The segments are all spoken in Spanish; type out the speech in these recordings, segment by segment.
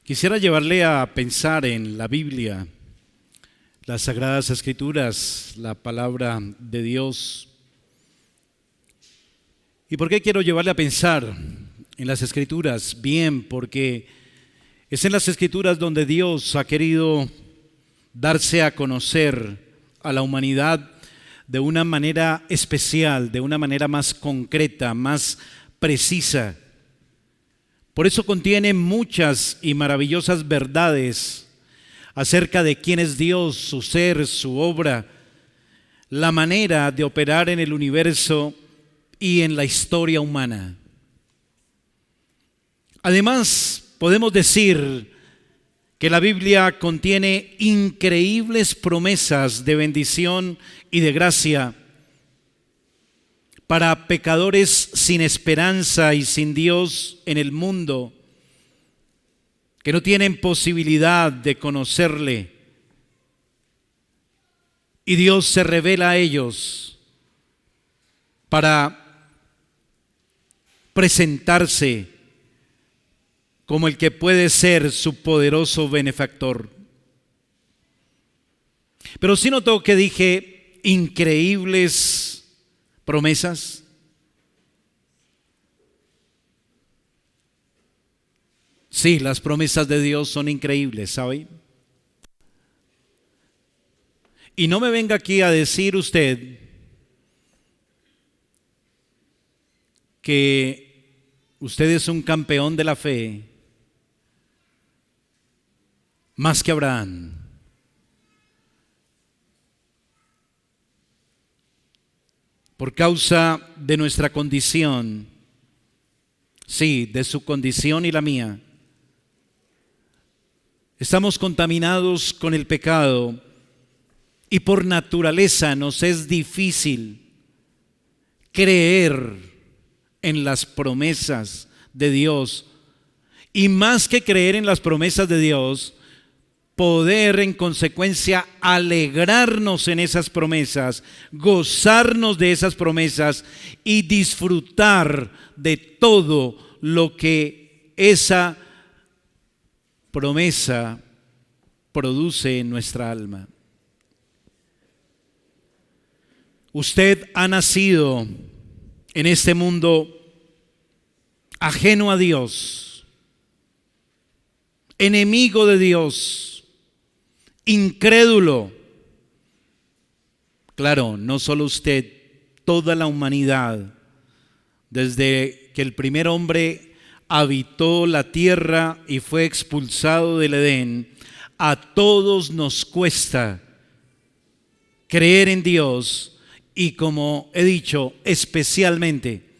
Quisiera llevarle a pensar en la Biblia, las Sagradas Escrituras, la palabra de Dios. ¿Y por qué quiero llevarle a pensar en las Escrituras? Bien, porque es en las Escrituras donde Dios ha querido darse a conocer a la humanidad de una manera especial, de una manera más concreta, más precisa. Por eso contiene muchas y maravillosas verdades acerca de quién es Dios, su ser, su obra, la manera de operar en el universo y en la historia humana. Además, podemos decir que la Biblia contiene increíbles promesas de bendición y de gracia para pecadores sin esperanza y sin Dios en el mundo, que no tienen posibilidad de conocerle. Y Dios se revela a ellos para presentarse como el que puede ser su poderoso benefactor. Pero sí notó que dije increíbles promesas. Sí, las promesas de Dios son increíbles, ¿sabe? Y no me venga aquí a decir usted que usted es un campeón de la fe más que Abraham. Por causa de nuestra condición, sí, de su condición y la mía, estamos contaminados con el pecado y por naturaleza nos es difícil creer en las promesas de Dios. Y más que creer en las promesas de Dios, poder en consecuencia alegrarnos en esas promesas, gozarnos de esas promesas y disfrutar de todo lo que esa promesa produce en nuestra alma. Usted ha nacido en este mundo ajeno a Dios, enemigo de Dios, incrédulo. Claro, no solo usted, toda la humanidad, desde que el primer hombre habitó la tierra y fue expulsado del Edén, a todos nos cuesta creer en Dios y, como he dicho, especialmente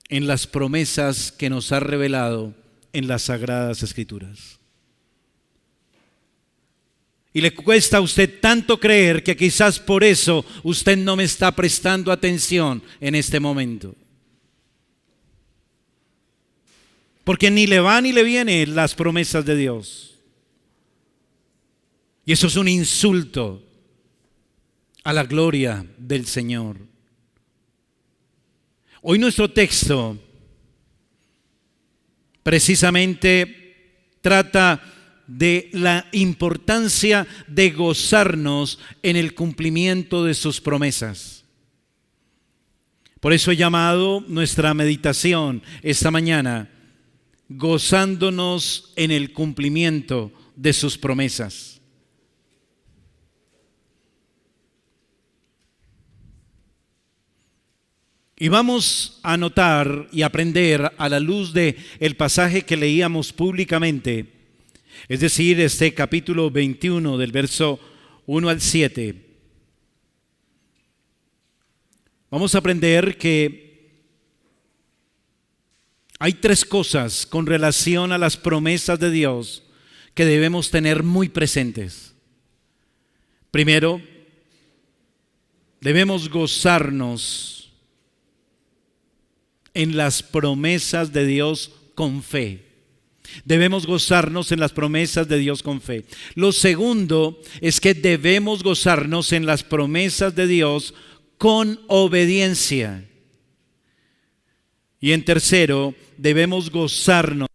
en las promesas que nos ha revelado en las Sagradas Escrituras. Y le cuesta a usted tanto creer que quizás por eso usted no me está prestando atención en este momento. Porque ni le va ni le viene las promesas de Dios. Y eso es un insulto a la gloria del Señor. Hoy nuestro texto precisamente trata de la importancia de gozarnos en el cumplimiento de sus promesas. Por eso he llamado nuestra meditación esta mañana, gozándonos en el cumplimiento de sus promesas. Y vamos a notar y aprender a la luz de el pasaje que leíamos públicamente, es decir, este capítulo 21 del verso 1 al 7. Vamos a aprender que hay tres cosas con relación a las promesas de Dios que debemos tener muy presentes. Primero, debemos gozarnos en las promesas de Dios con fe. Debemos gozarnos en las promesas de Dios con fe. Lo segundo es que debemos gozarnos en las promesas de Dios con obediencia. Y en tercero, debemos gozarnos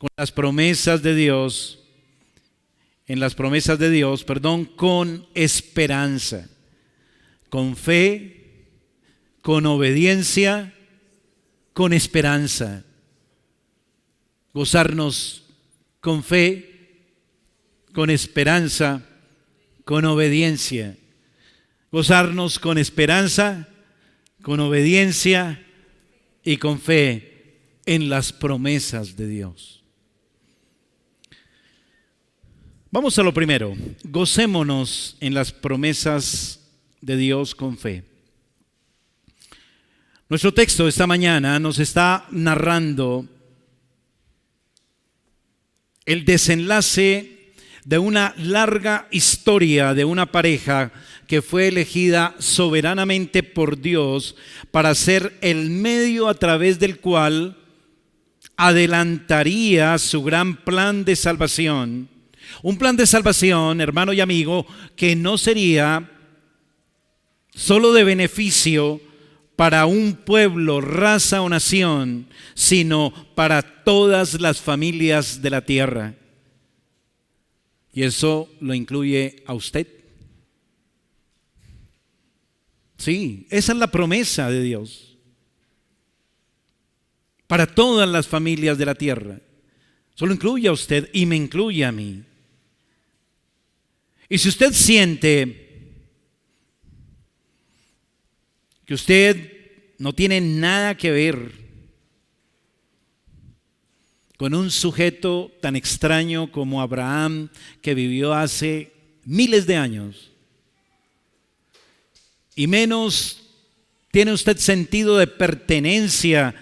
con las promesas de Dios, en las promesas de Dios, perdón, con esperanza, con fe, con obediencia, con esperanza. Gozarnos con fe, con esperanza, con obediencia. Gozarnos con esperanza, con obediencia y con fe en las promesas de Dios. Vamos a lo primero. Gocémonos en las promesas de Dios con fe. Nuestro texto esta mañana nos está narrando el desenlace de una larga historia de una pareja que fue elegida soberanamente por Dios para ser el medio a través del cual adelantaría su gran plan de salvación. Un plan de salvación, hermano y amigo, que no sería solo de beneficio para un pueblo, raza o nación, sino para todas las familias de la tierra. Y eso lo incluye a usted. Sí, esa es la promesa de Dios. Para todas las familias de la tierra. Solo incluye a usted y me incluye a mí. Y si usted siente que usted no tiene nada que ver con un sujeto tan extraño como Abraham, que vivió hace miles de años, y menos tiene usted sentido de pertenencia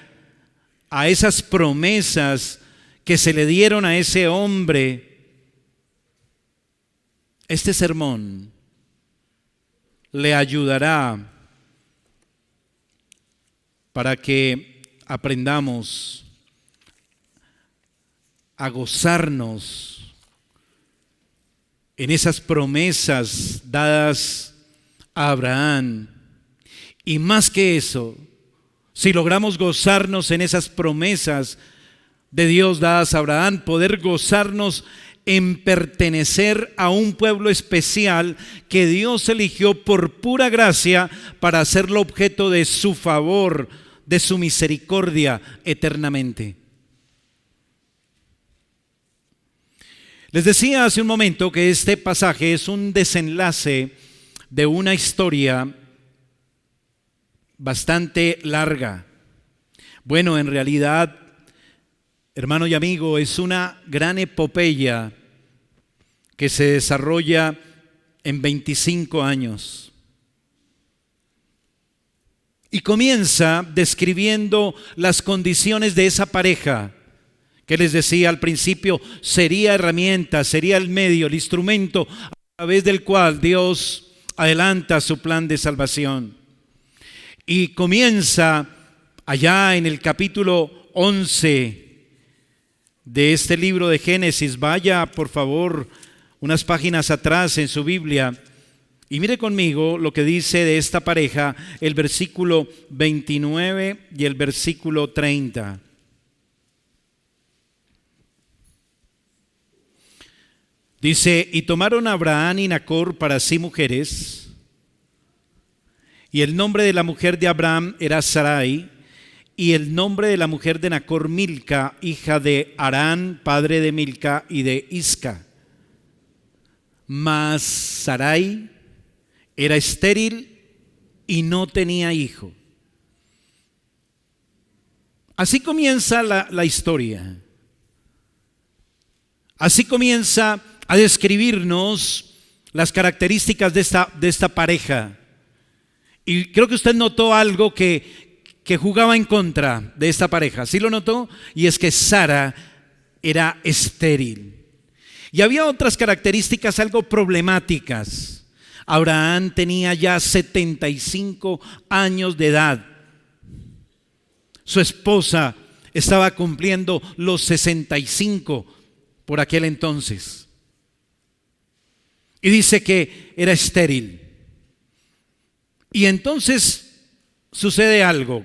a esas promesas que se le dieron a ese hombre, este sermón le ayudará para que aprendamos a gozarnos en esas promesas dadas a Abraham. Y más que eso, si logramos gozarnos en esas promesas de Dios dadas a Abraham, poder gozarnos en pertenecer a un pueblo especial que Dios eligió por pura gracia para hacerlo objeto de su favor, de su misericordia eternamente. Les decía hace un momento que este pasaje es un desenlace de una historia bastante larga. Bueno, en realidad, hermano y amigo, es una gran epopeya que se desarrolla en 25 años. Y comienza describiendo las condiciones de esa pareja, que les decía al principio, sería herramienta, sería el medio, el instrumento a través del cual Dios adelanta su plan de salvación. Y comienza allá en el capítulo 11 de este libro de Génesis. Vaya por favor unas páginas atrás en su Biblia y mire conmigo lo que dice de esta pareja el versículo 29 y el versículo 30. Dice: y tomaron a Abraham y Nacor para sí mujeres, y el nombre de la mujer de Abraham era Sarai, y el nombre de la mujer de Nacor Milca, hija de Harán, padre de Milca y de Isca. Mas Sarai era estéril y no tenía hijo. Así comienza la historia. Así comienza a describirnos las características de esta pareja. Y creo que usted notó algo que jugaba en contra de esta pareja. ¿Sí lo notó? Y es que Sara era estéril. Y había otras características algo problemáticas. Abraham tenía ya 75 años de edad. Su esposa estaba cumpliendo los 65 por aquel entonces. Y dice que era estéril. Y entonces sucede algo.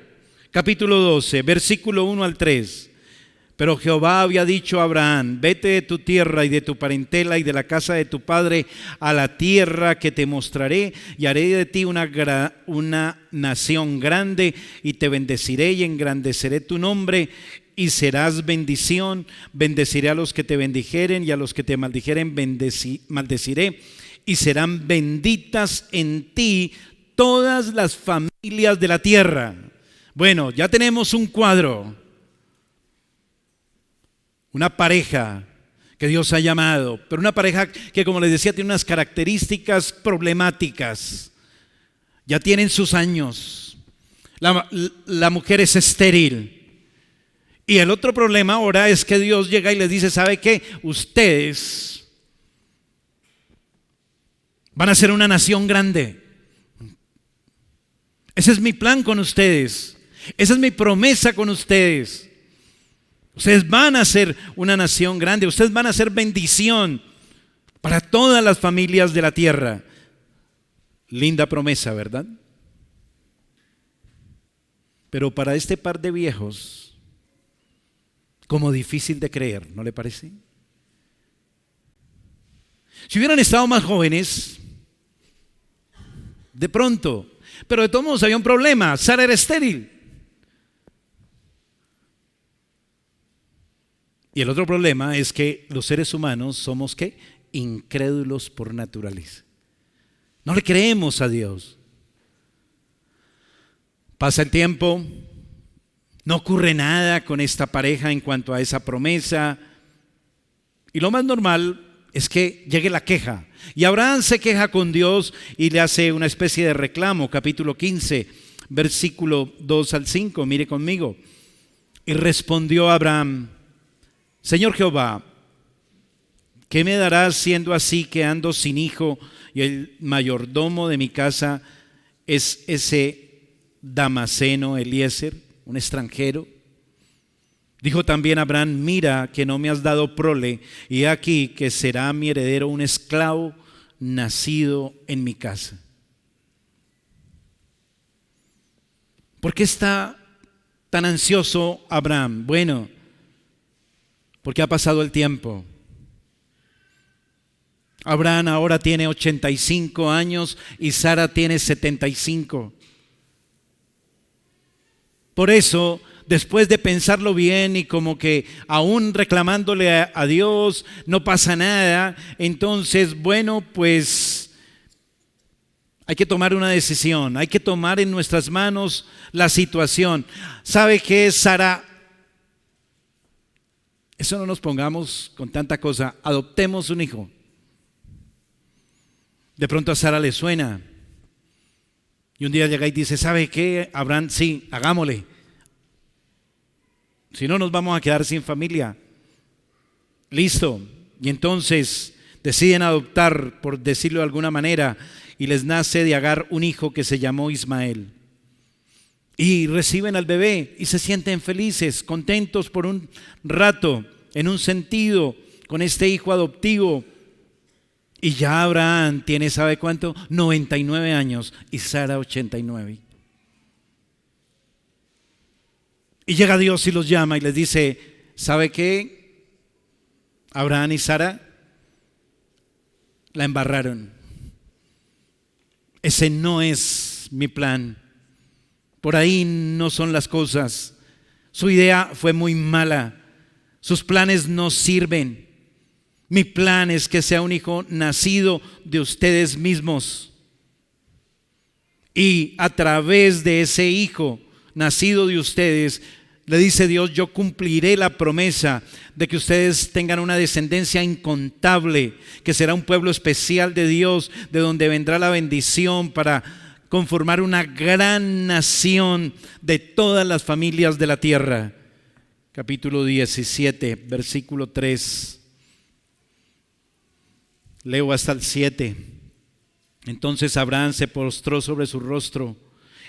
Capítulo 12, versículo 1 al 3. Pero Jehová había dicho a Abraham: vete de tu tierra y de tu parentela y de la casa de tu padre a la tierra que te mostraré, y haré de ti una nación grande, y te bendeciré y engrandeceré tu nombre, y serás bendición. Bendeciré a los que te bendijeren, y a los que te maldijeren maldeciré, y serán benditas en ti todas las familias de la tierra. Bueno, ya tenemos un cuadro. Una pareja que Dios ha llamado, pero una pareja que, como les decía, tiene unas características problemáticas. Ya tienen sus años. La mujer es estéril. Y el otro problema ahora es que Dios llega y les dice: ¿sabe qué? Ustedes van a ser una nación grande. Ese es mi plan con ustedes. Esa es mi promesa con ustedes. Ustedes van a ser una nación grande. Ustedes van a ser bendición para todas las familias de la tierra. Linda promesa, ¿verdad? Pero para este par de viejos, como difícil de creer, ¿no le parece? Si hubieran estado más jóvenes, de pronto, pero de todos modos había un problema: Sara era estéril. Y el otro problema es que los seres humanos somos ¿qué? Incrédulos por naturaleza. No le creemos a Dios. Pasa el tiempo, no ocurre nada con esta pareja en cuanto a esa promesa. Y lo más normal es que llegue la queja. Y Abraham se queja con Dios y le hace una especie de reclamo. Capítulo 15, versículo 2 al 5. Mire conmigo. Y respondió Abraham: Señor Jehová, ¿qué me darás siendo así que ando sin hijo y el mayordomo de mi casa es ese Damaseno Eliezer, un extranjero? Dijo también Abraham: mira que no me has dado prole, y aquí que será mi heredero un esclavo nacido en mi casa. ¿Por qué está tan ansioso Abraham? Bueno, porque ha pasado el tiempo. Abraham ahora tiene 85 años y Sara tiene 75. Por eso, después de pensarlo bien y como que aún reclamándole a Dios, no pasa nada, entonces, bueno, pues hay que tomar una decisión, hay que tomar en nuestras manos la situación. ¿Sabe qué, Sara? Eso no nos pongamos con tanta cosa. Adoptemos un hijo. De pronto a Sara le suena. Y un día llega y dice: ¿sabe qué, Abraham? Sí, hagámosle. Si no, nos vamos a quedar sin familia. Listo. Y entonces deciden adoptar, por decirlo de alguna manera, y les nace de Agar un hijo que se llamó Ismael. Y reciben al bebé y se sienten felices, contentos por un rato, en un sentido, con este hijo adoptivo. Y ya Abraham tiene, ¿sabe cuánto? 99 años y Sara 89. Y llega Dios y los llama y les dice: ¿sabe qué? Abraham y Sara la embarraron. Ese no es mi plan. Por ahí no son las cosas. Su idea fue muy mala. Sus planes no sirven. Mi plan es que sea un hijo nacido de ustedes mismos. Y a través de ese hijo nacido de ustedes, le dice Dios: yo cumpliré la promesa de que ustedes tengan una descendencia incontable, que será un pueblo especial de Dios, de donde vendrá la bendición para conformar una gran nación de todas las familias de la tierra. Capítulo 17, versículo 3. Leo hasta el 7. Entonces Abraham se postró sobre su rostro,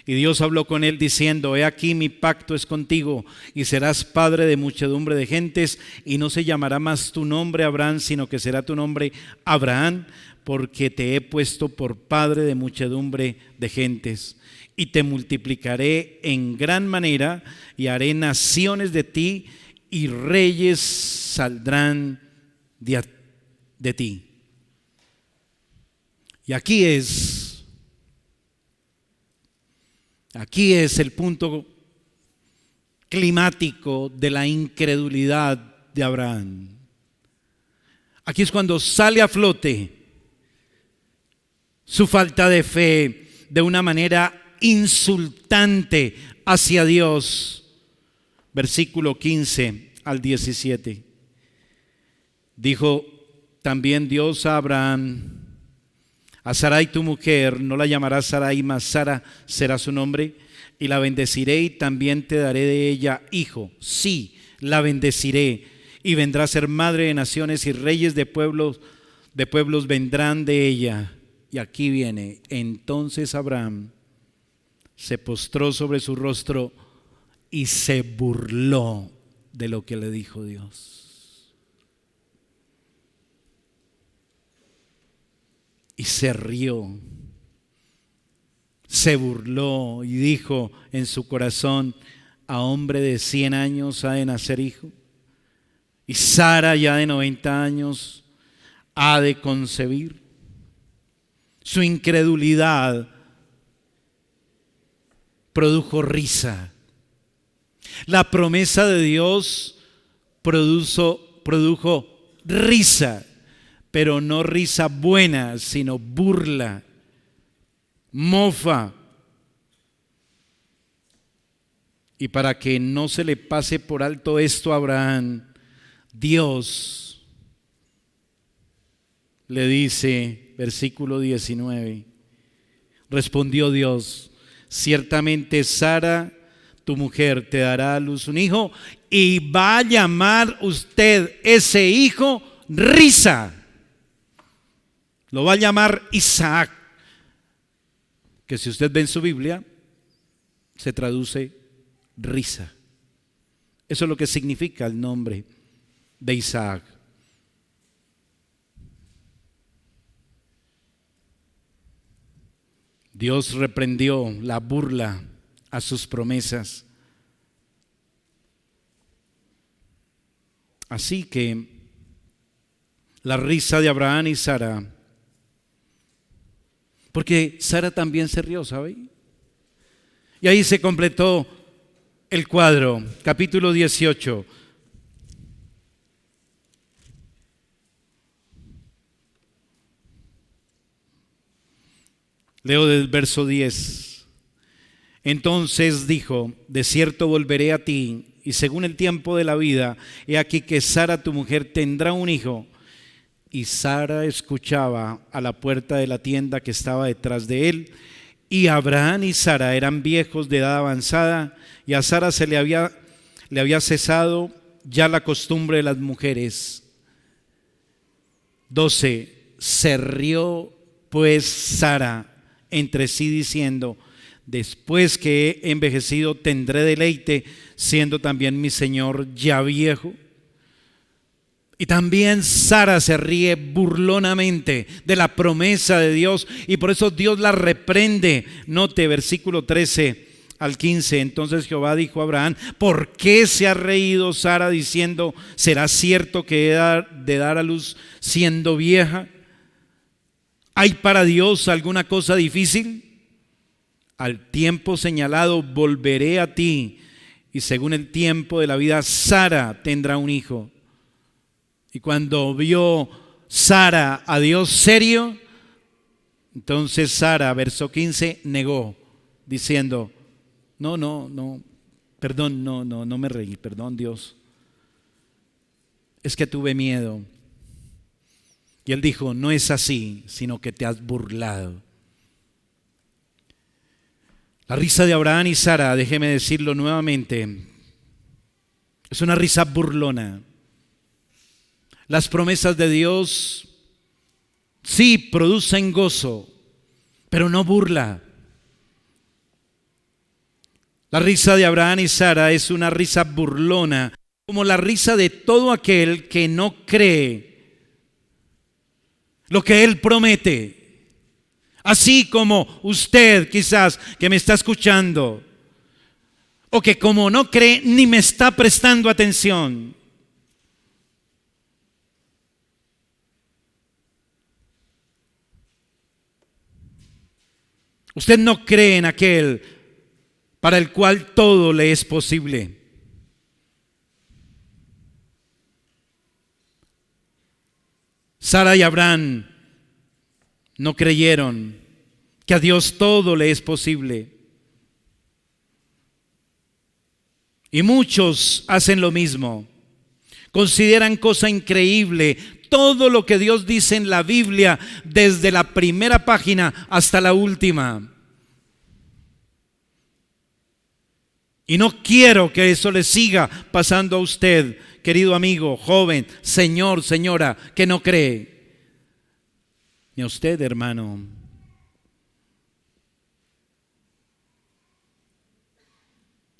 y Dios habló con él diciendo: he aquí mi pacto es contigo, y serás padre de muchedumbre de gentes, y no se llamará más tu nombre Abraham, sino que será tu nombre Abraham, porque te he puesto por padre de muchedumbre de gentes. Y te multiplicaré en gran manera, y haré naciones de ti, y reyes saldrán de ti. Y aquí es el punto climático de la incredulidad de Abraham. Aquí es cuando sale a flote su falta de fe de una manera insultante hacia Dios. Versículo 15 al 17. Dijo también Dios a Abraham: a Sarai tu mujer no la llamarás Sarai, mas Sara será su nombre, y la bendeciré y también te daré de ella hijo. Sí, la bendeciré, y vendrá a ser madre de naciones, y reyes de pueblos vendrán de ella. Y aquí viene: entonces Abraham se postró sobre su rostro y se burló de lo que le dijo Dios. Y se rió, se burló y dijo en su corazón: a hombre de 100 años ha de nacer hijo, y Sara ya de 90 años ha de concebir. Su incredulidad produjo risa. La promesa de Dios produjo risa, pero no risa buena, sino burla, mofa. Y para que no se le pase por alto esto a Abraham, Dios le dice, versículo 19, respondió Dios: ciertamente Sara, tu mujer, te dará a luz un hijo, y va a llamar usted ese hijo risa. Lo va a llamar Isaac, que si usted ve en su Biblia, se traduce risa. Eso es lo que significa el nombre de Isaac. Dios reprendió la burla a sus promesas. Así que la risa de Abraham y Sara, porque Sara también se rió, ¿sabe? Y ahí se completó el cuadro. Capítulo 18. Leo del verso 10. Entonces dijo: de cierto volveré a ti, y según el tiempo de la vida, he aquí que Sara tu mujer tendrá un hijo. Y Sara escuchaba a la puerta de la tienda que estaba detrás de él. Y Abraham y Sara eran viejos de edad avanzada, y a Sara le había cesado ya la costumbre de las mujeres. 12. Se rió pues Sara entre sí diciendo: después que he envejecido tendré deleite, siendo también mi señor ya viejo. Y también Sara se ríe burlonamente de la promesa de Dios, y por eso Dios la reprende. Note versículo 13 al 15. Entonces Jehová dijo a Abraham: ¿por qué se ha reído Sara diciendo: será cierto que he de dar a luz siendo vieja? ¿Hay para Dios alguna cosa difícil? Al tiempo señalado volveré a ti, y según el tiempo de la vida Sara tendrá un hijo. Y cuando vio Sara a Dios serio, entonces Sara, verso 15, negó, diciendo: no me reí, perdón Dios, es que tuve miedo. Y él dijo: no es así, sino que te has burlado. La risa de Abraham y Sara, déjeme decirlo nuevamente, es una risa burlona. Las promesas de Dios sí producen gozo, pero no burla. La risa de Abraham y Sara es una risa burlona, como la risa de todo aquel que no cree lo que Él promete. Así como usted quizás que me está escuchando, o que como no cree ni me está prestando atención. Usted no cree en aquel para el cual todo le es posible. Sara y Abraham no creyeron que a Dios todo le es posible. Y muchos hacen lo mismo. Consideran cosa increíble todo lo que Dios dice en la Biblia, desde la primera página hasta la última. Y no quiero que eso le siga pasando a usted, querido amigo, joven, señor, señora, que no cree. Ni a usted, hermano.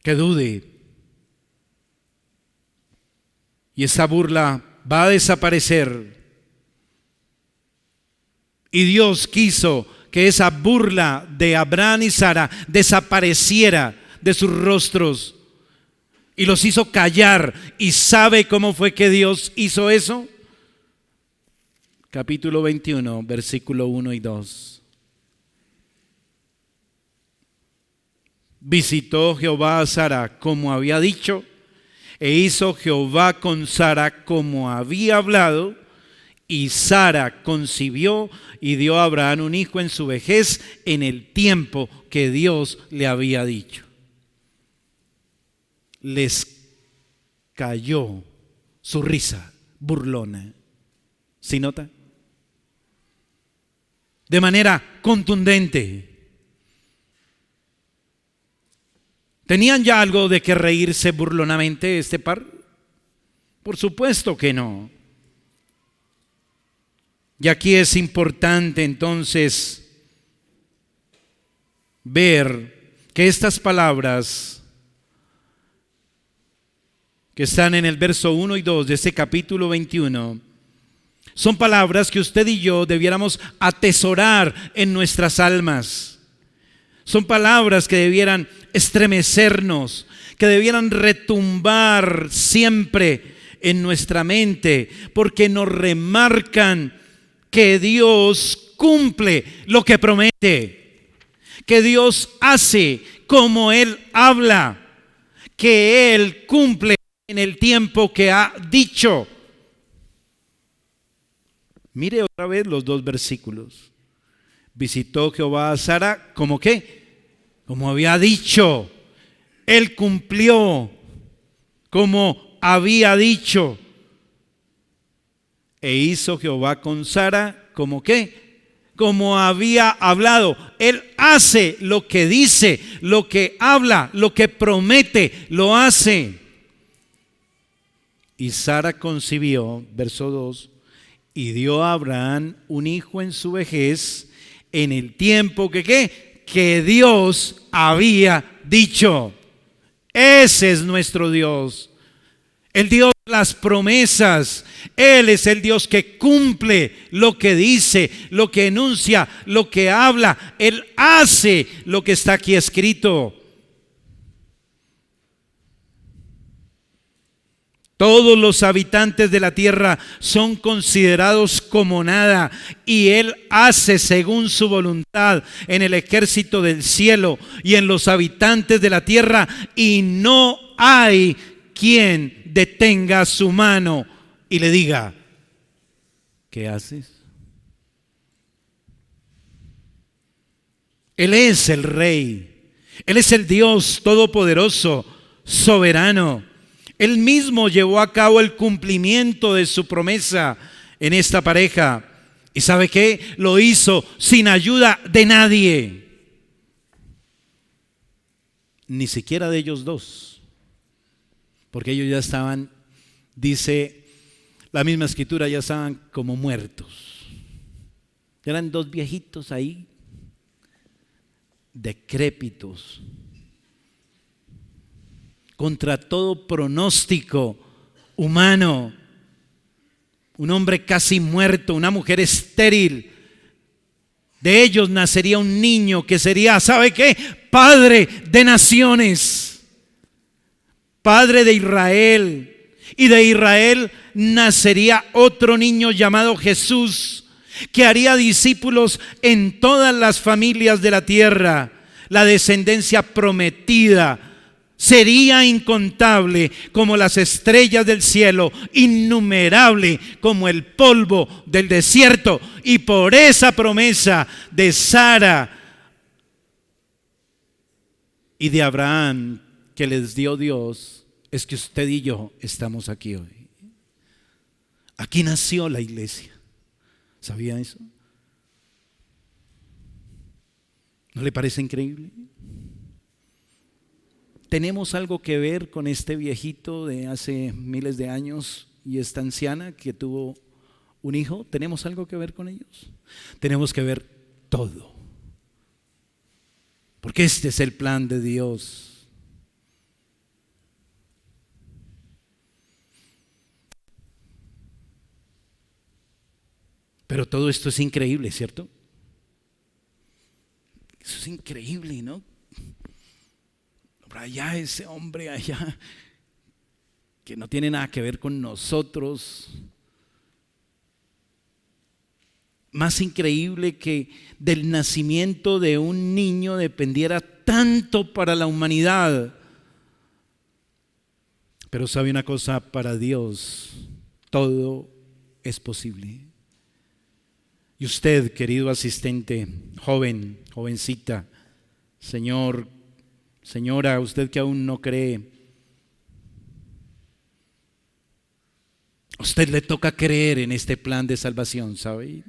Que dude. Y esa burla va a desaparecer. Y Dios quiso que esa burla de Abraham y Sara desapareciera de sus rostros y los hizo callar. ¿Y sabe cómo fue que Dios hizo eso? Capítulo 21, versículo 1 y 2. Visitó Jehová a Sara como había dicho, e hizo Jehová con Sara como había hablado, y Sara concibió y dio a Abraham un hijo en su vejez, en el tiempo que Dios le había dicho. Les cayó su risa burlona. ¿Sí nota? De manera contundente. ¿Tenían ya algo de que reírse burlonamente este par? Por supuesto que no. Y aquí es importante entonces ver que estas palabras que están en el verso 1 y 2 de este capítulo 21 son palabras que usted y yo debiéramos atesorar en nuestras almas. Son palabras que debieran estremecernos, que debieran retumbar siempre en nuestra mente, porque nos remarcan que Dios cumple lo que promete, que Dios hace como Él habla, que Él cumple en el tiempo que ha dicho. Mire otra vez los dos versículos. Visitó Jehová a Sara como ¿qué? Como había dicho. Él cumplió como había dicho. E hizo Jehová con Sara como ¿qué? Como había hablado. Él hace lo que dice, lo que habla, lo que promete, lo hace. Y Sara concibió, verso 2, y dio a Abraham un hijo en su vejez, en el tiempo que ¿qué? Que Dios había dicho. Ese es nuestro Dios, el Dios de las promesas. Él es el Dios que cumple lo que dice, lo que enuncia, lo que habla. Él hace lo que está aquí escrito. Todos los habitantes de la tierra son considerados como nada, y Él hace según su voluntad en el ejército del cielo y en los habitantes de la tierra, y no hay quien detenga su mano y le diga: ¿qué haces? Él es el Rey, Él es el Dios todopoderoso, soberano. Él mismo llevó a cabo el cumplimiento de su promesa en esta pareja. ¿Y sabe qué? Lo hizo sin ayuda de nadie. Ni siquiera de ellos dos. Porque ellos ya estaban, dice la misma escritura, ya estaban como muertos. Eran dos viejitos ahí, decrépitos, contra todo pronóstico humano. Un hombre casi muerto, una mujer estéril. De ellos nacería un niño que sería, ¿sabe qué? Padre de naciones. padre de Israel. Y de Israel nacería otro niño llamado Jesús, que haría discípulos en todas las familias de la tierra. La descendencia prometida sería incontable como las estrellas del cielo, innumerable como el polvo del desierto. Y por esa promesa de Sara y de Abraham que les dio Dios, es que usted y yo estamos aquí hoy. Aquí nació la iglesia. ¿Sabía eso? ¿No le parece increíble? ¿Tenemos algo que ver con este viejito de hace miles de años y esta anciana que tuvo un hijo? ¿Tenemos algo que ver con ellos? Tenemos que ver todo. Porque este es el plan de Dios. Pero todo esto es increíble, ¿cierto? Eso es increíble, ¿no? Por allá ese hombre allá que no tiene nada que ver con nosotros. Más increíble que del nacimiento de un niño dependiera tanto para la humanidad. Pero sabe una cosa, para Dios todo es posible. Y usted, querido asistente, joven, jovencita, señor, señora, usted que aún no cree, a usted le toca creer en este plan de salvación, ¿sabe?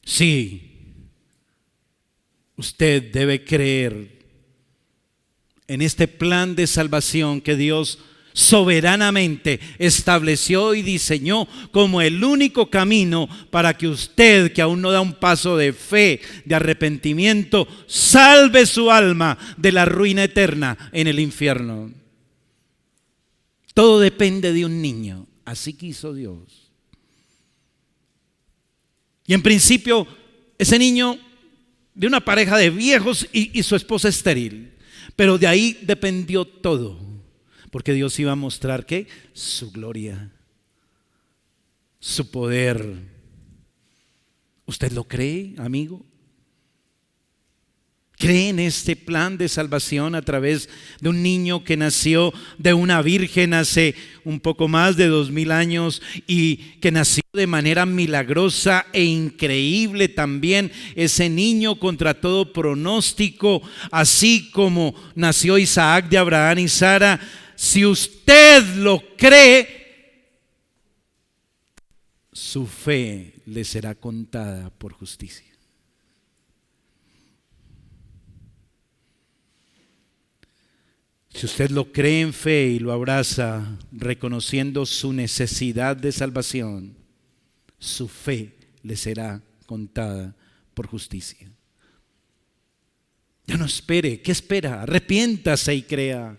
Sí, usted debe creer en este plan de salvación que Dios soberanamente estableció y diseñó como el único camino para que usted, que aún no da un paso de fe, de arrepentimiento, salve su alma de la ruina eterna en el infierno. Todo depende de un niño, así quiso Dios. Y en principio, ese niño de una pareja de viejos y su esposa estéril, pero de ahí dependió todo. Porque Dios iba a mostrar ¿qué? Su gloria, su poder. ¿Usted lo cree, amigo? ¿Cree en este plan de salvación a través de un niño que nació de una virgen hace un poco más de 2000 años y que nació de manera milagrosa e increíble también? Ese niño contra todo pronóstico, así como nació Isaac de Abraham y Sara. Si usted lo cree, su fe le será contada por justicia. Si usted lo cree en fe y lo abraza, reconociendo su necesidad de salvación, su fe le será contada por justicia. Ya no espere, ¿qué espera? Arrepiéntase y crea.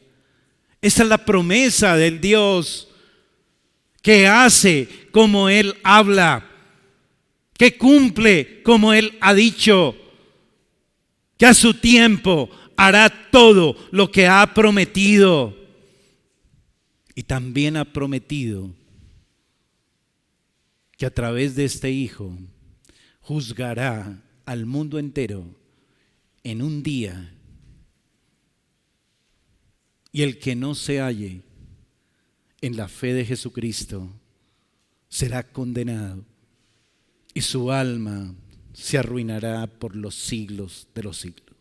Esa es la promesa del Dios que hace como Él habla, que cumple como Él ha dicho, que a su tiempo hará todo lo que ha prometido. Y también ha prometido que a través de este Hijo juzgará al mundo entero en un día. Y el que no se halle en la fe de Jesucristo será condenado y su alma se arruinará por los siglos de los siglos.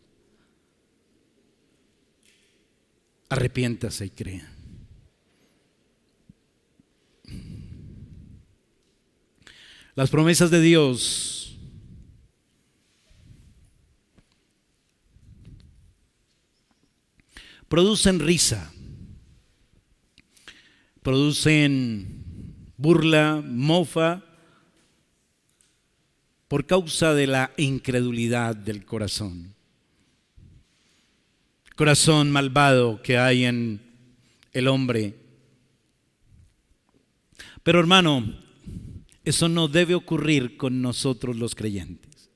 Arrepiéntase y crea. Las promesas de Dios producen risa, producen burla, mofa, por causa de la incredulidad del corazón. Corazón malvado que hay en el hombre. Pero hermano, eso no debe ocurrir con nosotros los creyentes.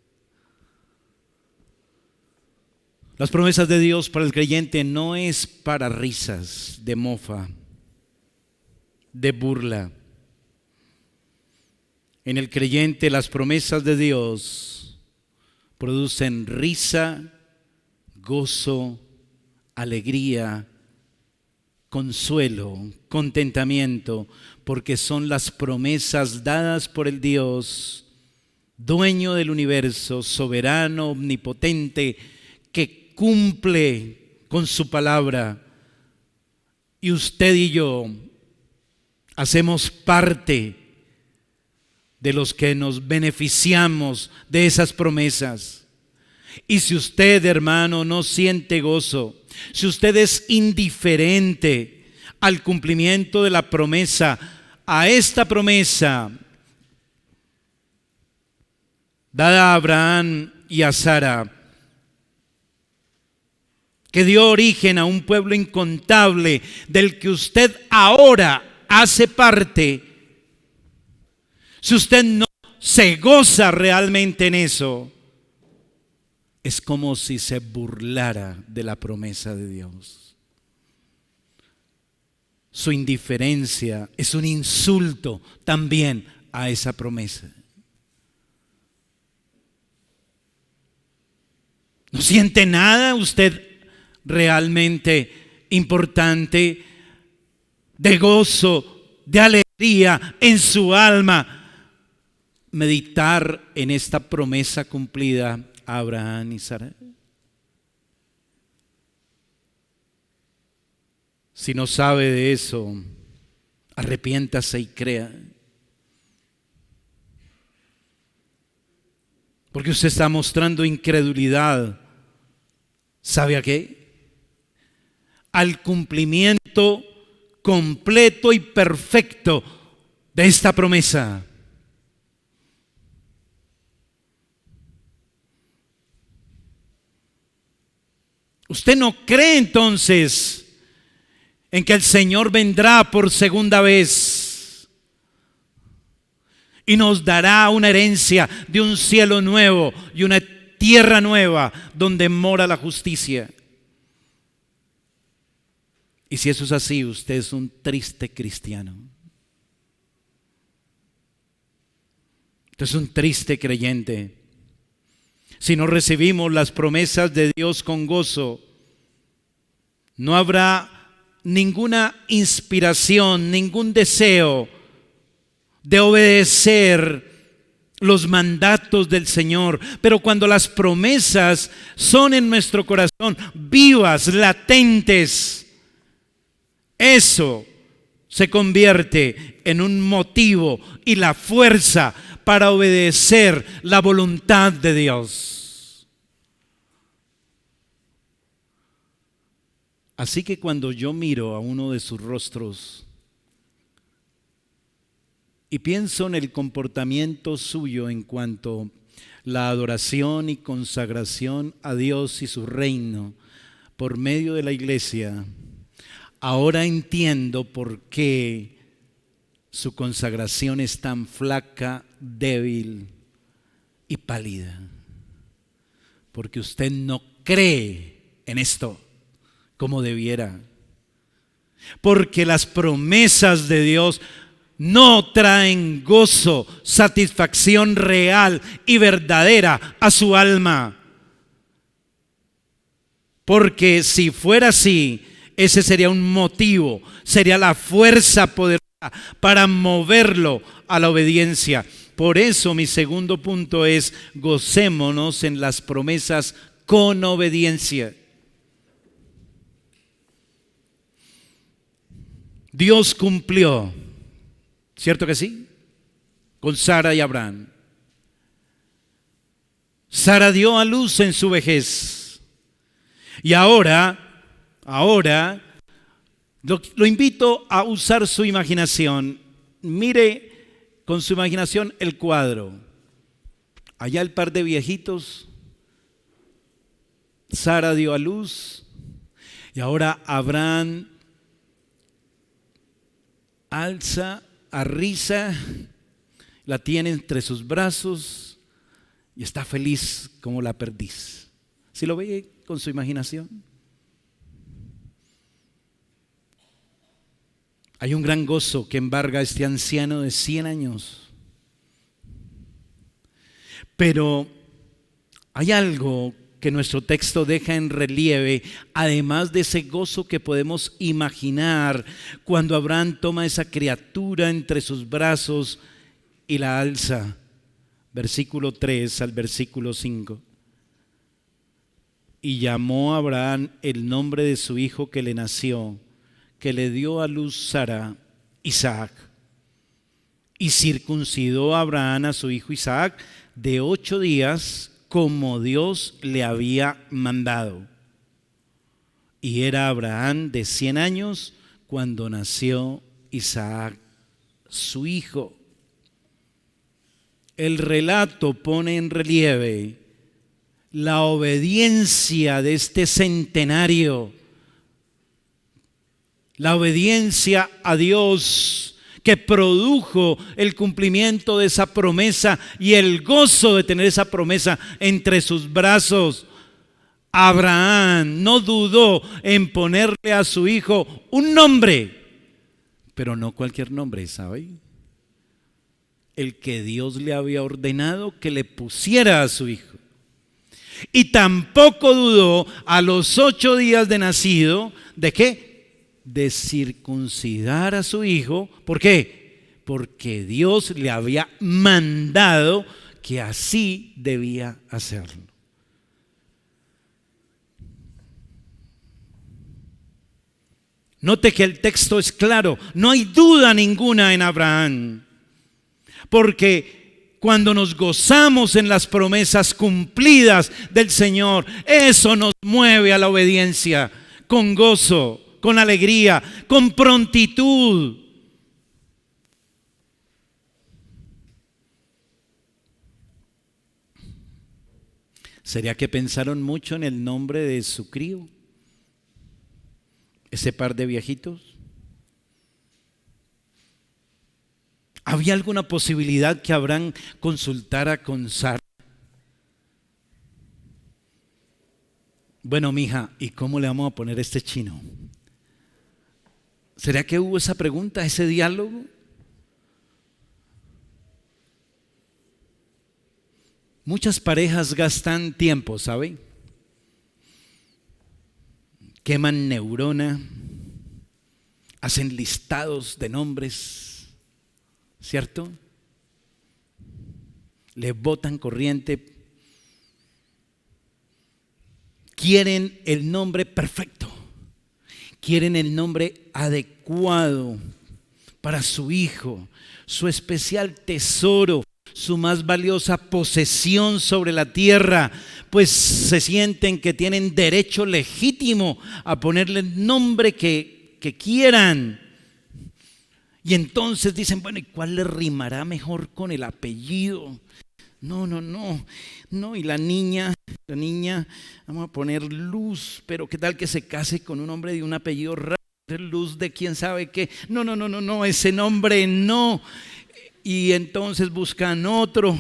Las promesas de Dios para el creyente no es para risas, de mofa, de burla. En el creyente las promesas de Dios producen risa, gozo, alegría, consuelo, contentamiento, porque son las promesas dadas por el Dios, dueño del universo, soberano, omnipotente, que cumple con su palabra. Y usted y yo hacemos parte de los que nos beneficiamos de esas promesas. Y si usted, hermano, no siente gozo, si usted es indiferente al cumplimiento de la promesa, a esta promesa dada a Abraham y a Sara, que dio origen a un pueblo incontable del que usted ahora hace parte, si usted no se goza realmente en eso, es como si se burlara de la promesa de Dios. Su indiferencia es un insulto también a esa promesa. ¿No siente nada usted realmente importante, de gozo, de alegría en su alma, meditar en esta promesa cumplida a Abraham y Sara? Si no sabe de eso, arrepiéntase y crea. Porque usted está mostrando incredulidad. ¿Sabe a qué? Al cumplimiento completo y perfecto de esta promesa. ¿Usted no cree entonces en que el Señor vendrá por segunda vez y nos dará una herencia de un cielo nuevo y una tierra nueva donde mora la justicia? Y si eso es así, usted es un triste cristiano. Usted es un triste creyente. Si no recibimos las promesas de Dios con gozo, no habrá ninguna inspiración, ningún deseo de obedecer los mandatos del Señor. Pero cuando las promesas son en nuestro corazón vivas, latentes, eso se convierte en un motivo y la fuerza para obedecer la voluntad de Dios. Así que cuando yo miro a uno de sus rostros y pienso en el comportamiento suyo en cuanto a la adoración y consagración a Dios y su reino por medio de la iglesia, ahora entiendo por qué su consagración es tan flaca, débil y pálida. Porque usted no cree en esto como debiera. Porque las promesas de Dios no traen gozo, satisfacción real y verdadera a su alma. Porque si fuera así, ese sería un motivo, sería la fuerza poderosa para moverlo a la obediencia. Por eso mi segundo punto es: gocémonos en las promesas con obediencia. Dios cumplió, ¿cierto que sí? Con Sara y Abraham. Sara dio a luz en su vejez. Y ahora lo invito a usar su imaginación. Mire con su imaginación el cuadro. Allá el par de viejitos. Sara dio a luz. Y ahora Abraham alza a risa, la tiene entre sus brazos y está feliz como la perdiz. ¿Sí lo ve con su imaginación. Hay un gran gozo que embarga a este anciano de 100 años. Pero hay algo que nuestro texto deja en relieve, además de ese gozo que podemos imaginar cuando Abraham toma esa criatura entre sus brazos y la alza. Versículo 3 al versículo 5. Y llamó a Abraham el nombre de su hijo que le nació, que le dio a luz Sara, Isaac. Y circuncidó a Abraham a su hijo Isaac de 8 días, como Dios le había mandado. Y era Abraham de 100 años cuando nació Isaac, su hijo. El relato pone en relieve la obediencia de este centenario, la obediencia a Dios que produjo el cumplimiento de esa promesa y el gozo de tener esa promesa entre sus brazos. Abraham no dudó en ponerle a su hijo un nombre, pero no cualquier nombre, ¿sabe? El que Dios le había ordenado que le pusiera a su hijo. Y tampoco dudó a los 8 días de nacido, ¿de qué? De circuncidar a su hijo. ¿Por qué? Porque Dios le había mandado que así debía hacerlo. Note que el texto es claro, no hay duda ninguna en Abraham, porque cuando nos gozamos en las promesas cumplidas del Señor, eso nos mueve a la obediencia con gozo, con alegría, con prontitud. ¿Sería que pensaron mucho en el nombre de su crío? Ese par de viejitos. ¿Había alguna posibilidad que Abraham consultara con Sara? Bueno, mija, ¿y cómo le vamos a poner a este chino? ¿Será que hubo esa pregunta, ese diálogo? Muchas parejas gastan tiempo, ¿sabe? Queman neurona, hacen listados de nombres, ¿cierto? Le botan corriente. Quieren el nombre perfecto, quieren el nombre adecuado para su hijo, su especial tesoro, su más valiosa posesión sobre la tierra, pues se sienten que tienen derecho legítimo a ponerle el nombre que quieran. Y entonces dicen, bueno, ¿y cuál le rimará mejor con el apellido? No, y la niña, vamos a poner Luz, pero ¿qué tal que se case con un hombre de un apellido raro? Luz de quién sabe qué. No, ese nombre no. Y entonces buscan otro,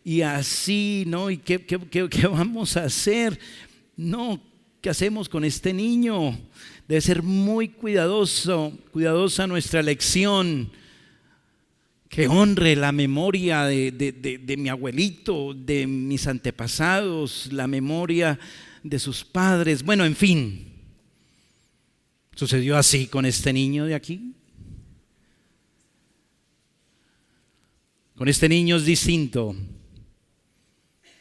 y así, ¿no? ¿Y qué vamos a hacer? No, ¿qué hacemos con este niño? Debe ser muy cuidadosa nuestra elección, que honre la memoria de mi abuelito, de mis antepasados, la memoria de sus padres. Bueno, en fin, sucedió así con este niño de aquí. Con este niño es distinto,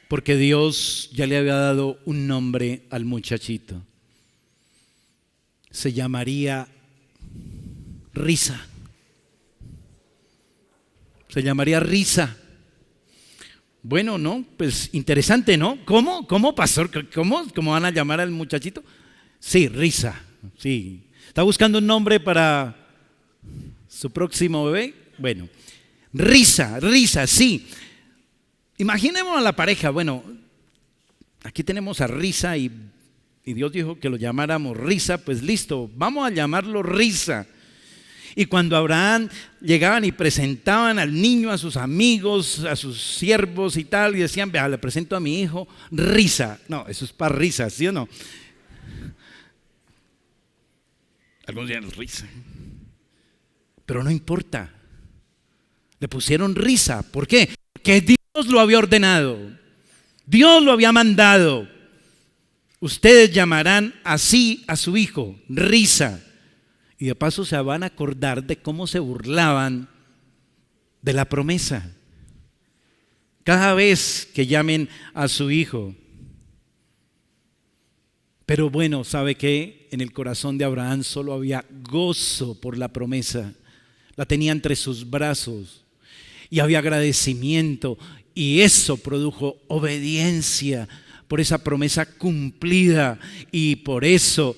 porque Dios ya le había dado un nombre al muchachito. Se llamaría Risa. Se llamaría Risa. Bueno, no, pues interesante, ¿no? ¿Cómo, pastor? ¿Cómo van a llamar al muchachito? Sí, Risa. Sí. ¿Está buscando un nombre para su próximo bebé? Bueno, Risa, sí. Imaginemos a la pareja. Bueno, aquí tenemos a Risa y Dios dijo que lo llamáramos Risa. Pues listo, vamos a llamarlo Risa. Y cuando Abraham llegaban y presentaban al niño a sus amigos, a sus siervos y tal, y decían, vea, le presento a mi hijo, risa. No, eso es para risa, ¿sí o no? Algunos dicen risa. Pero no importa. Le pusieron risa. ¿Por qué? Porque Dios lo había ordenado. Dios lo había mandado. Ustedes llamarán así a su hijo, risa. Y de paso se van a acordar de cómo se burlaban de la promesa. Cada vez que llamen a su hijo. Pero bueno, ¿sabe qué? En el corazón de Abraham solo había gozo por la promesa. La tenía entre sus brazos. Y había agradecimiento. Y eso produjo obediencia por esa promesa cumplida. Y por eso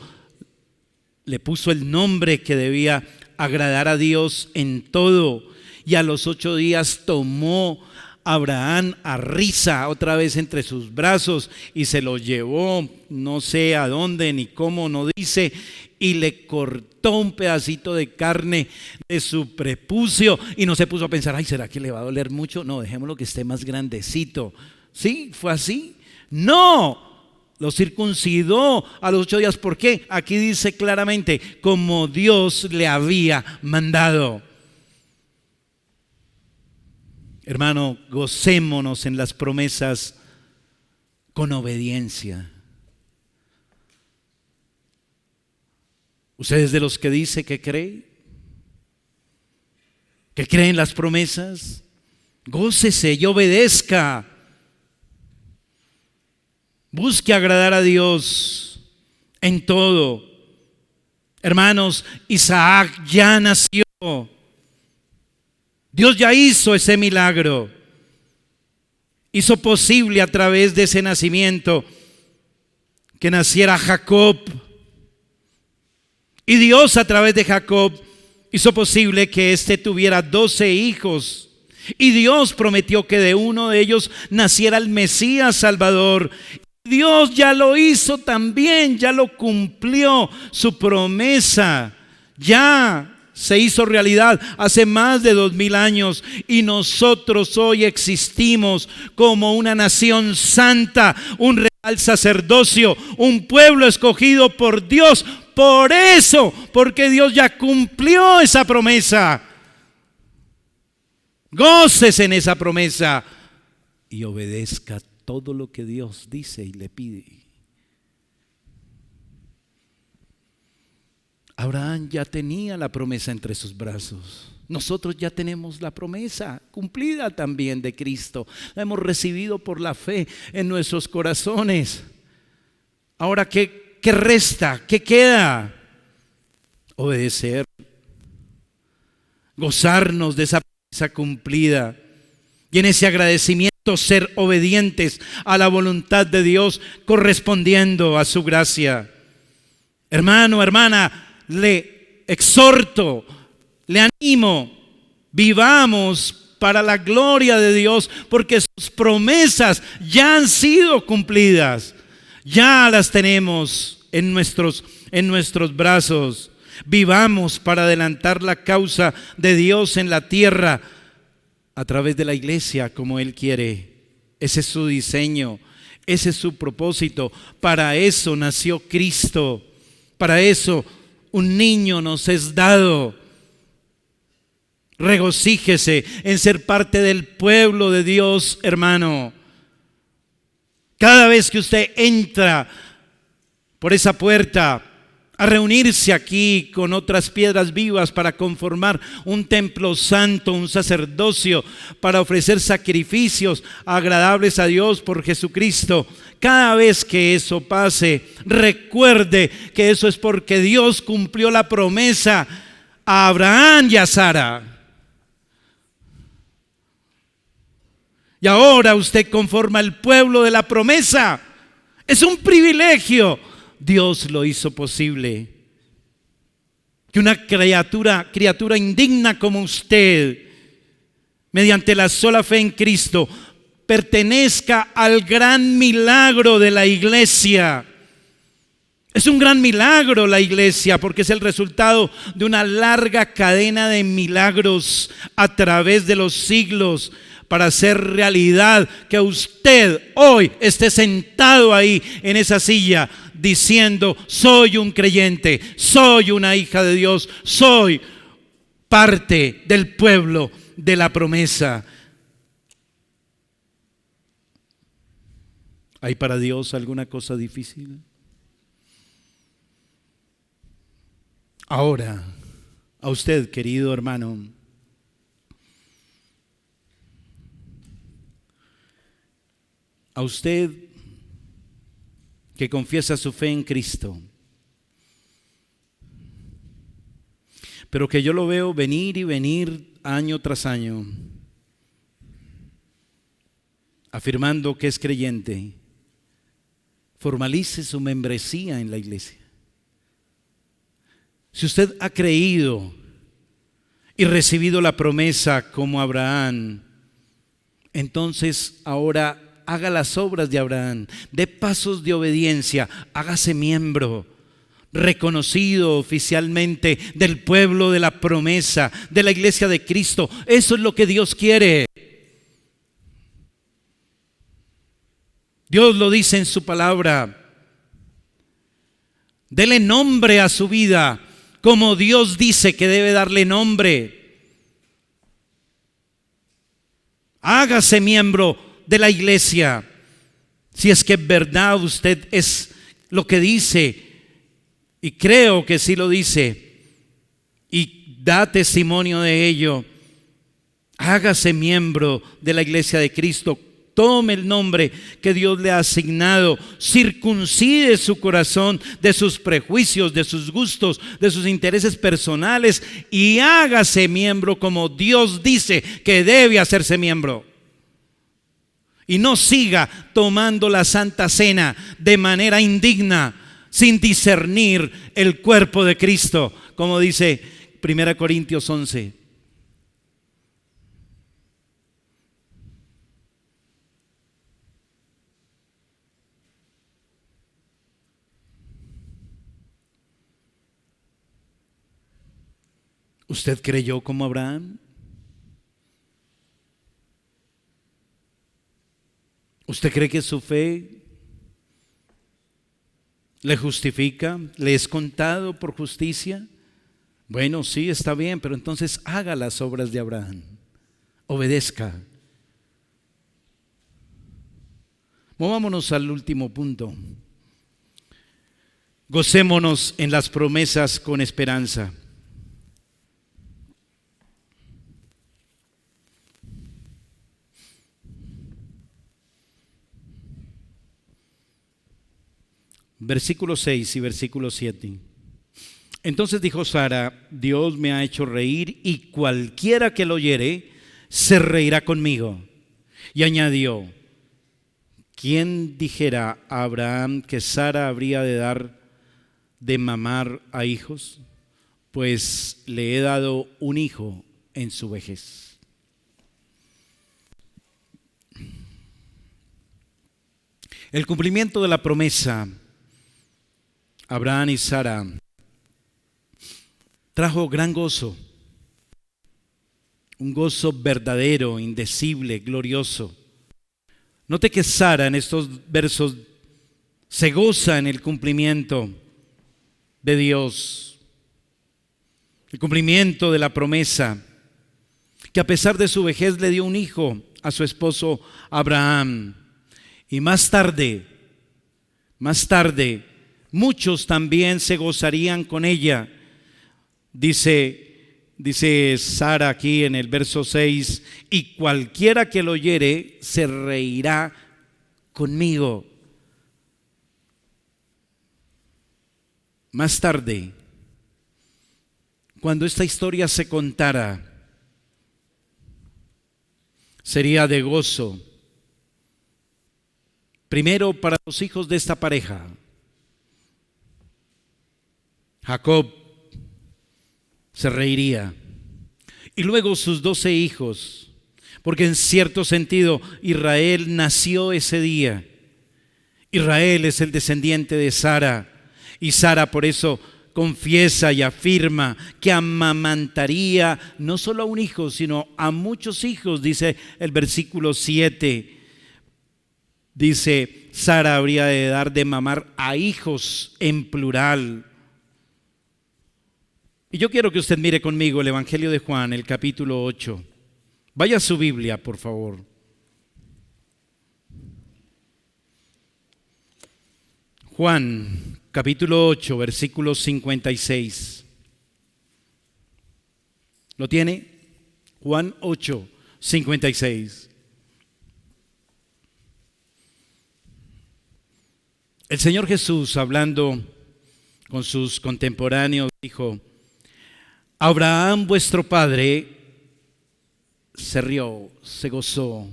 le puso el nombre que debía agradar a Dios en todo. Y a los 8 días tomó Abraham a risa otra vez entre sus brazos y se lo llevó, no sé a dónde ni cómo, no dice, y le cortó un pedacito de carne de su prepucio y no se puso a pensar, ay, ¿será que le va a doler mucho? No, dejémoslo que esté más grandecito. ¿Sí? ¿Fue así? No. Lo circuncidó a los 8 días. ¿Por qué? Aquí dice claramente, como Dios le había mandado. Hermano, gocémonos en las promesas con obediencia. ¿Usted es de los que dice que cree? ¿Que cree en las promesas? Gócese y obedezca. Busque agradar a Dios en todo. Hermanos, Isaac ya nació. Dios ya hizo ese milagro. Hizo posible a través de ese nacimiento que naciera Jacob. Y Dios a través de Jacob hizo posible que éste tuviera 12 hijos. Y Dios prometió que de uno de ellos naciera el Mesías Salvador. Dios ya lo hizo también, ya lo cumplió, su promesa ya se hizo realidad hace más de 2000 años y nosotros hoy existimos como una nación santa, un real sacerdocio, un pueblo escogido por Dios. Por eso, porque Dios ya cumplió esa promesa. Gócese en esa promesa y obedezca todo lo que Dios dice y le pide. Abraham ya tenía la promesa entre sus brazos. Nosotros ya tenemos la promesa cumplida también de Cristo. La hemos recibido por la fe en nuestros corazones. Ahora, ¿qué resta? ¿Qué queda? Obedecer. Gozarnos de esa promesa cumplida. Y en ese agradecimiento ser obedientes a la voluntad de Dios, correspondiendo a su gracia. Hermano, hermana, le exhorto, le animo, vivamos para la gloria de Dios, porque sus promesas ya han sido cumplidas, ya las tenemos en nuestros brazos. Vivamos para adelantar la causa de Dios en la tierra a través de la iglesia como Él quiere. Ese es su diseño, ese es su propósito. Para eso nació Cristo, para eso un niño nos es dado. Regocíjese en ser parte del pueblo de Dios, hermano. Cada vez que usted entra por esa puerta a reunirse aquí con otras piedras vivas para conformar un templo santo, un sacerdocio, para ofrecer sacrificios agradables a Dios por Jesucristo. Cada vez que eso pase, recuerde que eso es porque Dios cumplió la promesa a Abraham y a Sara. Y ahora usted conforma el pueblo de la promesa. Es un privilegio. Dios lo hizo posible. Que una criatura indigna como usted, mediante la sola fe en Cristo, pertenezca al gran milagro de la iglesia. Es un gran milagro la iglesia porque es el resultado de una larga cadena de milagros a través de los siglos para hacer realidad que usted hoy esté sentado ahí en esa silla diciendo: soy un creyente, soy una hija de Dios, soy parte del pueblo de la promesa. ¿Hay para Dios alguna cosa difícil? Ahora, a usted, querido hermano, a usted que confiesa su fe en Cristo, pero que yo lo veo venir y venir año tras año, afirmando que es creyente, formalice su membresía en la iglesia. Si usted ha creído y recibido la promesa como Abraham, entonces ahora haga las obras de Abraham, dé pasos de obediencia, hágase miembro reconocido oficialmente del pueblo de la promesa, de la iglesia de Cristo. Eso es lo que Dios quiere. Dios lo dice en su palabra. Dele nombre a su vida como Dios dice que debe darle nombre. Hágase miembro de la iglesia. Si es que en verdad usted es lo que dice, y creo que sí lo dice, y da testimonio de ello, hágase miembro de la iglesia de Cristo. Tome el nombre que Dios le ha asignado, circuncide su corazón de sus prejuicios, de sus gustos, de sus intereses personales y hágase miembro como Dios dice que debe hacerse miembro. Y no siga tomando la Santa Cena de manera indigna, sin discernir el cuerpo de Cristo, como dice 1 Corintios 11. ¿Usted creyó como Abraham? ¿Usted cree que su fe le justifica? ¿Le es contado por justicia? Bueno, sí, está bien, pero entonces haga las obras de Abraham. Obedezca. Movámonos al último punto. Gocémonos en las promesas con esperanza. Versículo 6 y versículo 7. Entonces dijo Sara: Dios me ha hecho reír y cualquiera que lo oyere se reirá conmigo. Y añadió: ¿quién dijera a Abraham que Sara habría de dar de mamar a hijos? Pues le he dado un hijo en su vejez. El cumplimiento de la promesa Abraham y Sara trajo gran gozo, un gozo verdadero, indecible, glorioso. Note que Sara en estos versos se goza en el cumplimiento de Dios, el cumplimiento de la promesa, que a pesar de su vejez le dio un hijo a su esposo Abraham. Y más tarde, muchos también se gozarían con ella. Dice Sara aquí en el verso 6: y cualquiera que lo oyere se reirá conmigo. Más tarde, cuando esta historia se contara, sería de gozo. Primero para los hijos de esta pareja, Jacob se reiría, y luego sus 12 hijos, porque en cierto sentido Israel nació ese día. Israel es el descendiente de Sara, Y Sara por eso confiesa y afirma que amamantaría no solo a un hijo, sino a muchos hijos, dice el versículo 7. Dice, Sara habría de dar de mamar a hijos en plural. Y yo quiero que usted mire conmigo el Evangelio de Juan, el capítulo 8. Vaya a su Biblia, por favor. Juan, capítulo 8, versículo 56. ¿Lo tiene? Juan 8, 56. El Señor Jesús, hablando con sus contemporáneos, dijo: Abraham vuestro padre se rió, se gozó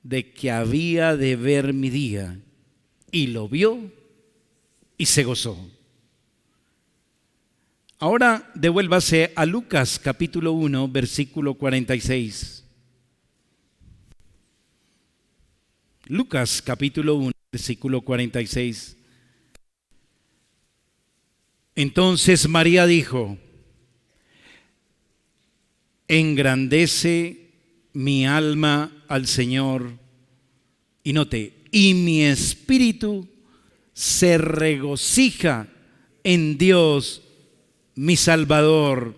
de que había de ver mi día, y lo vio y se gozó. Ahora devuélvase a Lucas capítulo 1, versículo 46. Lucas capítulo 1, versículo 46. Entonces María dijo: engrandece mi alma al Señor, y note, y mi espíritu se regocija en Dios mi Salvador.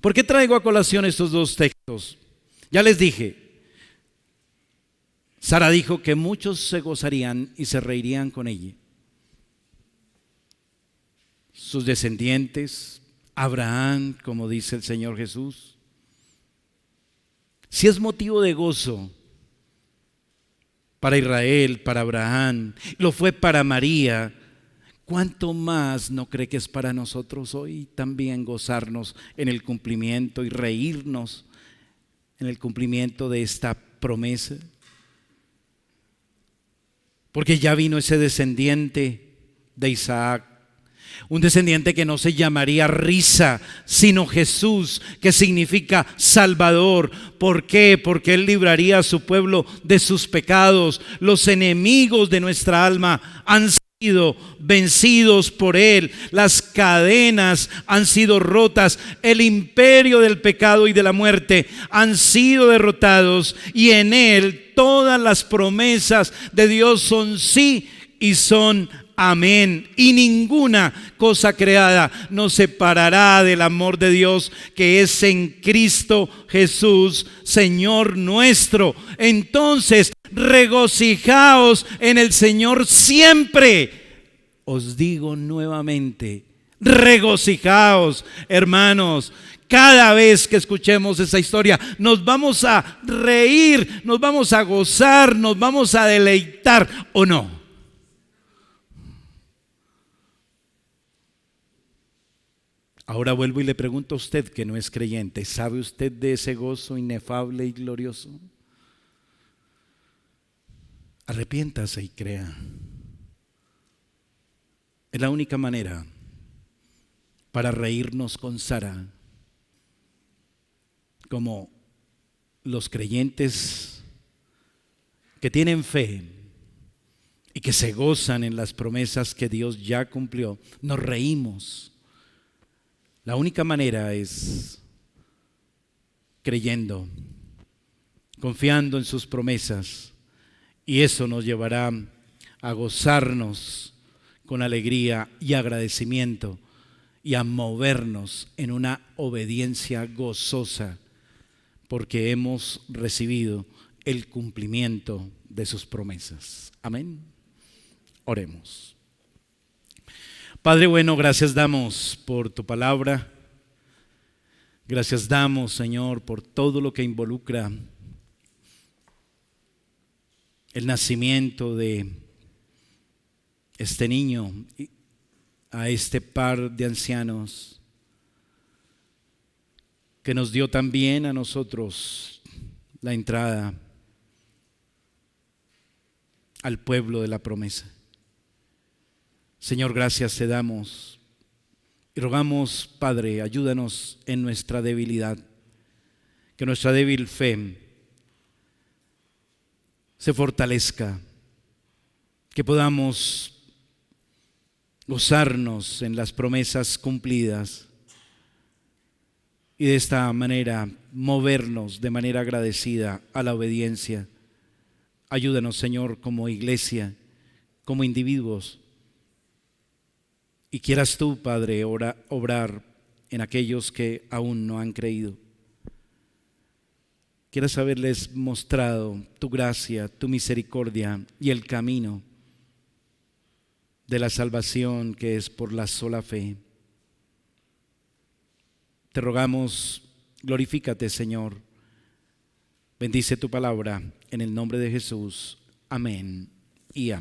¿Por qué traigo a colación estos dos textos? Ya les dije, Sara dijo que muchos se gozarían y se reirían con ella. Sus descendientes, Abraham, como dice el Señor Jesús. Si es motivo de gozo para Israel, para Abraham, lo fue para María, ¿cuánto más no cree que es para nosotros hoy también gozarnos en el cumplimiento y reírnos en el cumplimiento de esta promesa? Porque ya vino ese descendiente de Isaac, un descendiente que no se llamaría risa, sino Jesús, que significa Salvador. ¿Por qué? Porque Él libraría a su pueblo de sus pecados. Los enemigos de nuestra alma han sido vencidos por Él. Las cadenas han sido rotas. El imperio del pecado y de la muerte han sido derrotados. Y en Él todas las promesas de Dios son sí y son amén. Y ninguna cosa creada nos separará del amor de Dios que es en Cristo Jesús, Señor nuestro. Entonces, regocijaos en el Señor siempre. Os digo nuevamente, regocijaos, hermanos. Cada vez que escuchemos esa historia, nos vamos a reír, nos vamos a gozar, nos vamos a deleitar, ¿o no? Ahora vuelvo y le pregunto a usted que no es creyente, ¿sabe usted de ese gozo inefable y glorioso? Arrepiéntase y crea. Es la única manera para reírnos con Sara, como los creyentes que tienen fe y que se gozan en las promesas que Dios ya cumplió. Nos reímos. La única manera es creyendo, confiando en sus promesas, y eso nos llevará a gozarnos con alegría y agradecimiento y a movernos en una obediencia gozosa, porque hemos recibido el cumplimiento de sus promesas. Amén. Oremos. Padre bueno, gracias damos por tu palabra. Gracias damos, Señor, por todo lo que involucra el nacimiento de este niño, a este par de ancianos que nos dio también a nosotros la entrada al pueblo de la promesa. Señor, gracias te damos y rogamos, Padre, ayúdanos en nuestra debilidad, que nuestra débil fe se fortalezca, que podamos gozarnos en las promesas cumplidas y de esta manera movernos de manera agradecida a la obediencia. Ayúdanos, Señor, como iglesia, como individuos. Y quieras tú, Padre, obrar en aquellos que aún no han creído. Quieras haberles mostrado tu gracia, tu misericordia y el camino de la salvación que es por la sola fe. Te rogamos, glorifícate, Señor. Bendice tu palabra en el nombre de Jesús. Amén y amén.